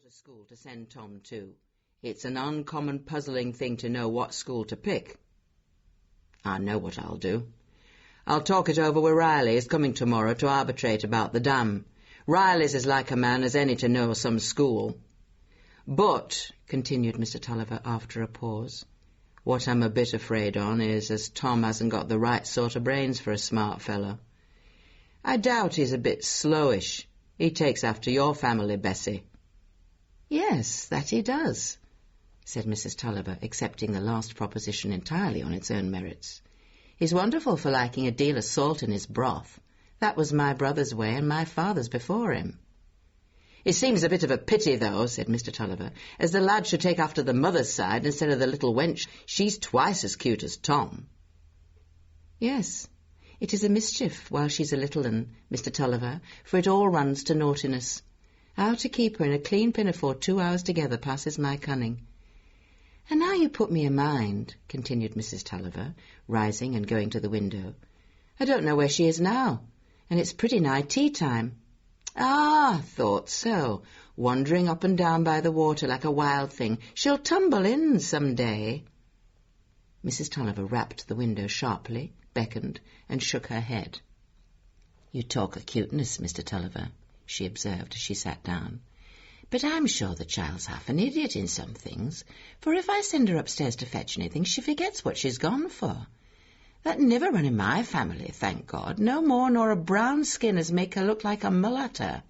a school to send Tom to. It's an uncommon puzzling thing to know what school to pick. I know what I'll do. I'll talk it over with Riley. He's coming tomorrow to arbitrate about the dam. Riley's as like a man as any to know some school. But, continued Mr. Tulliver after a pause, what I'm a bit afraid on is as Tom hasn't got the right sort of brains for a smart fellow. I doubt he's a bit slowish. He takes after your family, Bessie. Yes, that he does, said Mrs. Tulliver, accepting the last proposition entirely on its own merits. He's wonderful for liking a deal of salt in his broth. That was my brother's way and my father's before him. It seems a bit of a pity, though, said Mr. Tulliver, as the lad should take after the mother's side instead of the little wench. She's twice as cute as Tom. Yes, it is a mischief while she's a little un, Mr. Tulliver, for it all runs to naughtiness. How to keep her in a clean pinafore 2 hours together passes my cunning. And now you put me in mind, continued Mrs. Tulliver, rising and going to the window. I don't know where she is now, and it's pretty nigh tea time. Ah, thought so, wandering up and down by the water like a wild thing. She'll tumble in some day. Mrs. Tulliver rapped the window sharply, beckoned, and shook her head. You talk of cuteness, Mr. Tulliver, she observed as she sat down. But I'm sure the child's half an idiot in some things, for if I send her upstairs to fetch anything, she forgets what she's gone for. That never run in my family, thank God, no more nor a brown skin as make her look like a mulatter.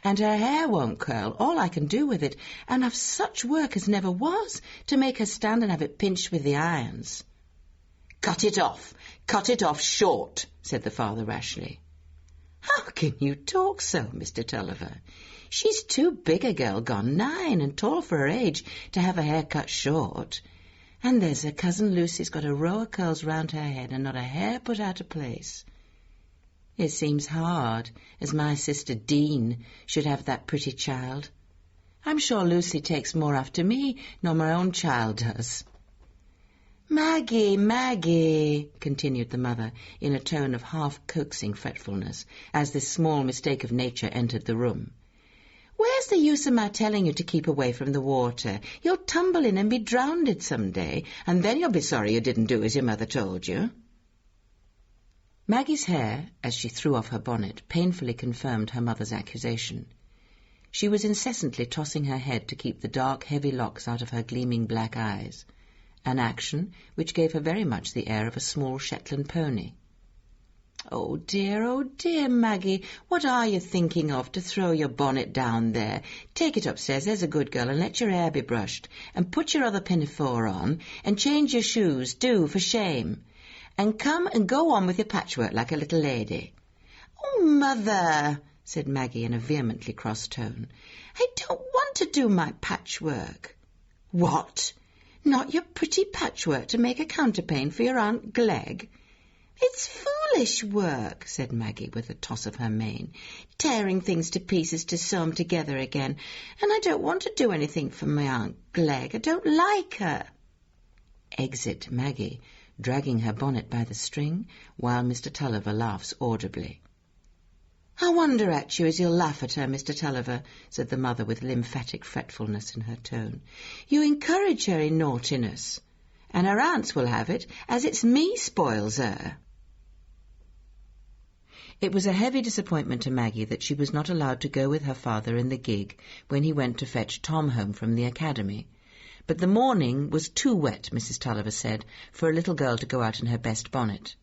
And her hair won't curl, all I can do with it, and I've such work as never was, to make her stand and have it pinched with the irons. Cut it off short, said the father rashly. How can you talk so, Mr. Tulliver? She's too big a girl, gone 9, and tall for her age, to have her hair cut short. And there's her cousin Lucy's got a row of curls round her head and not a hair put out of place. It seems hard, as my sister Dean should have that pretty child. I'm sure Lucy takes more after me nor my own child does. Maggie, continued the mother, in a tone of half-coaxing fretfulness, as this small mistake of nature entered the room. Where's the use of my telling you to keep away from the water? You'll tumble in and be drowned some day, and then you'll be sorry you didn't do as your mother told you. Maggie's hair, as she threw off her bonnet, painfully confirmed her mother's accusation. She was incessantly tossing her head to keep the dark, heavy locks out of her gleaming black eyes, an action which gave her very much the air of a small Shetland pony. Oh dear, Maggie, what are you thinking of to throw your bonnet down there? Take it upstairs, there's a good girl, and let your hair be brushed, and put your other pinafore on, and change your shoes, do, for shame, and come and go on with your patchwork like a little lady. Oh, Mother, said Maggie in a vehemently cross tone, I don't want to do my patchwork. What? Not your pretty patchwork to make a counterpane for your Aunt Glegg? It's foolish work, said Maggie with a toss of her mane, tearing things to pieces to sew 'em together again, and I don't want to do anything for my Aunt Glegg. I don't like her. Exit Maggie, dragging her bonnet by the string, while Mr. Tulliver laughs audibly. I wonder at you as you'll laugh at her, Mr. Tulliver, said the mother with lymphatic fretfulness in her tone. You encourage her in naughtiness, and her aunts will have it as it's me spoils her. It was a heavy disappointment to Maggie that she was not allowed to go with her father in the gig when he went to fetch Tom home from the academy. But the morning was too wet, Mrs. Tulliver said, for a little girl to go out in her best bonnet.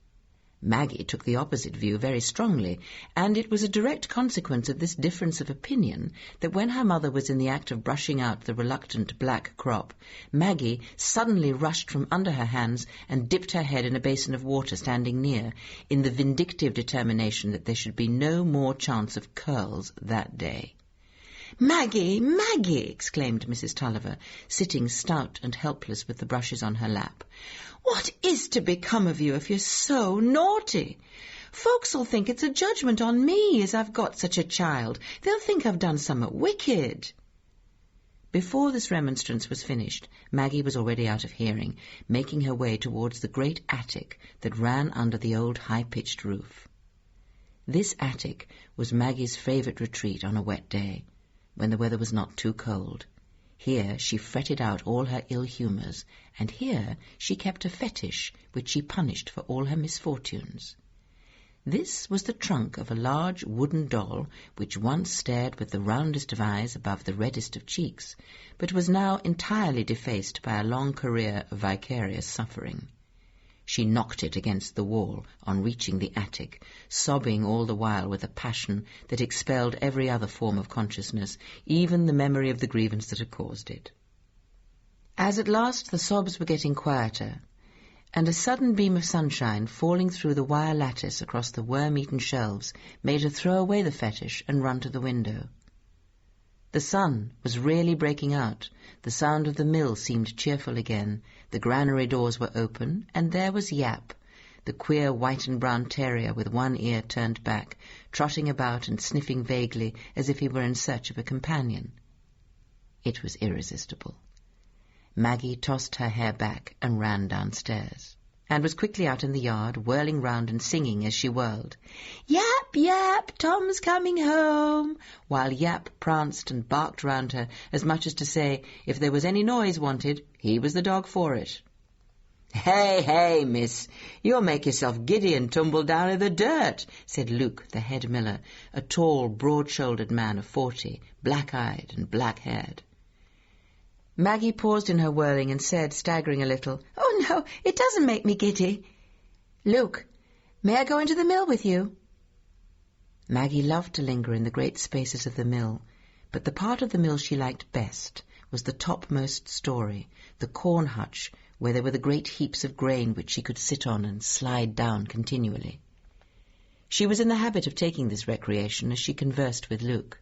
Maggie took the opposite view very strongly, and it was a direct consequence of this difference of opinion that when her mother was in the act of brushing out the reluctant black crop, Maggie suddenly rushed from under her hands and dipped her head in a basin of water standing near, in the vindictive determination that there should be no more chance of curls that day. Maggie, exclaimed Mrs. Tulliver, sitting stout and helpless with the brushes on her lap. What is to become of you if you're so naughty? Folks'll think it's a judgment on me as I've got such a child. They'll think I've done somewhat wicked. Before this remonstrance was finished, Maggie was already out of hearing, making her way towards the great attic that ran under the old high-pitched roof. This attic was Maggie's favourite retreat on a wet day. when the weather was not too cold. Here she fretted out all her ill humours, and here she kept a fetish which she punished for all her misfortunes. This was the trunk of a large wooden doll which once stared with the roundest of eyes above the reddest of cheeks, but was now entirely defaced by a long career of vicarious suffering. She knocked it against the wall on reaching the attic, sobbing all the while with a passion that expelled every other form of consciousness, even the memory of the grievance that had caused it. As at last the sobs were getting quieter, and a sudden beam of sunshine falling through the wire lattice across the worm-eaten shelves made her throw away the fetish and run to the window. The sun was really breaking out. The sound of the mill seemed cheerful again. The granary doors were open, and there was Yap, the queer white and brown terrier with one ear turned back, trotting about and sniffing vaguely as if he were in search of a companion. It was irresistible. Maggie tossed her hair back and ran downstairs, and was quickly out in the yard, whirling round and singing as she whirled, "Yap, Yap, Tom's coming home," while Yap pranced and barked round her, as much as to say, if there was any noise wanted, he was the dog for it. "Hey, hey, miss, you'll make yourself giddy and tumble down in the dirt," said Luke, the head miller, a tall, broad-shouldered man of 40, black-eyed and black-haired. Maggie paused in her whirling and said, staggering a little, "Oh, no, it doesn't make me giddy. Luke, may I go into the mill with you?" Maggie loved to linger in the great spaces of the mill, but the part of the mill she liked best was the topmost story, the corn hutch, where there were the great heaps of grain which she could sit on and slide down continually. She was in the habit of taking this recreation as she conversed with Luke.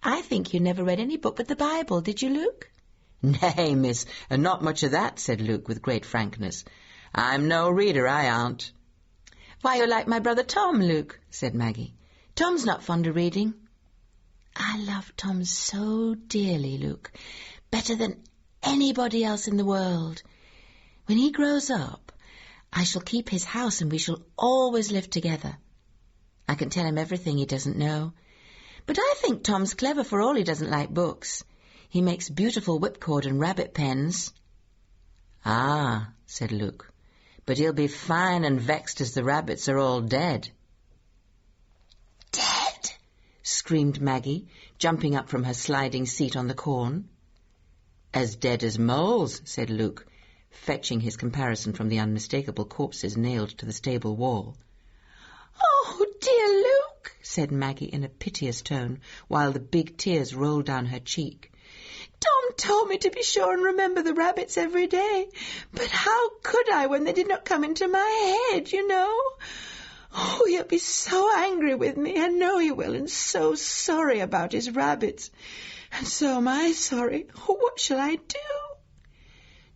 "I think you never read any book but the Bible, did you, Luke?" "Nay, miss, and not much of that," said Luke with great frankness. "I'm no reader, I aren't." "Why, you're like my brother Tom, Luke," said Maggie. "Tom's not fond of reading." "I love Tom so dearly, Luke, better than anybody else in the world. When he grows up, I shall keep his house and we shall always live together. I can tell him everything he doesn't know. But I think Tom's clever for all he doesn't like books. He makes beautiful whipcord and rabbit pens." "Ah," said Luke, "but he'll be fine and vexed as the rabbits are all dead." "Dead?" screamed Maggie, jumping up from her sliding seat on the corn. "As dead as moles," said Luke, fetching his comparison from the unmistakable corpses nailed to the stable wall. "Oh, dear Luke," said Maggie in a piteous tone, while the big tears rolled down her cheek. "Tom told me to be sure and remember the rabbits every day, but how could I when they did not come into my head, you know? Oh, he'll be so angry with me, I know he will, and so sorry about his rabbits. And so am I sorry. Oh, what shall I do?"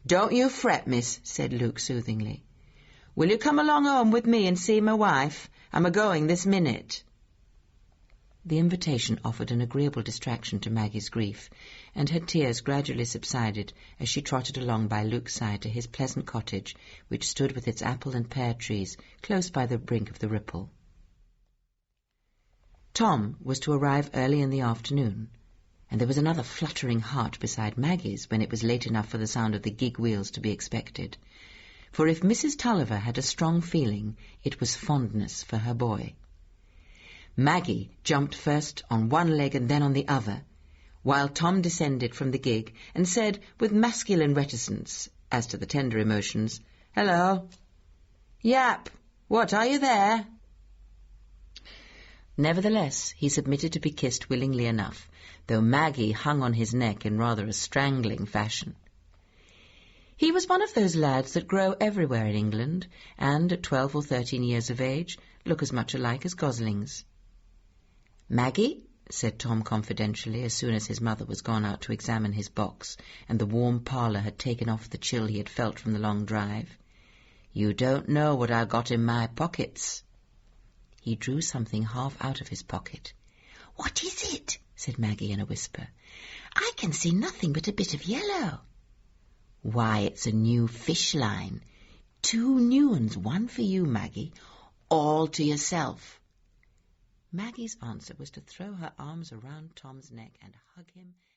"Don't you fret, miss," said Luke soothingly. "Will you come along home with me and see my wife? I'm a-going this minute." The invitation offered an agreeable distraction to Maggie's grief, and her tears gradually subsided as she trotted along by Luke's side to his pleasant cottage, which stood with its apple and pear trees close by the brink of the ripple. Tom was to arrive early in the afternoon, and there was another fluttering heart beside Maggie's when it was late enough for the sound of the gig wheels to be expected. For if Mrs. Tulliver had a strong feeling, it was fondness for her boy. Maggie jumped first on one leg and then on the other, while Tom descended from the gig and said, with masculine reticence as to the tender emotions, "Hello." "Yap, what, are you there?" Nevertheless, he submitted to be kissed willingly enough, though Maggie hung on his neck in rather a strangling fashion. He was one of those lads that grow everywhere in England, and, at 12 or 13 years of age, look as much alike as goslings. "Maggie," said Tom confidentially, as soon as his mother was gone out to examine his box, and the warm parlour had taken off the chill he had felt from the long drive, "you don't know what I've got in my pockets." He drew something half out of his pocket. "What is it?" said Maggie in a whisper. "I can see nothing but a bit of yellow." "Why, it's a new fish line. 2 new ones, one for you, Maggie, all to yourself." Maggie's answer was to throw her arms around Tom's neck and hug him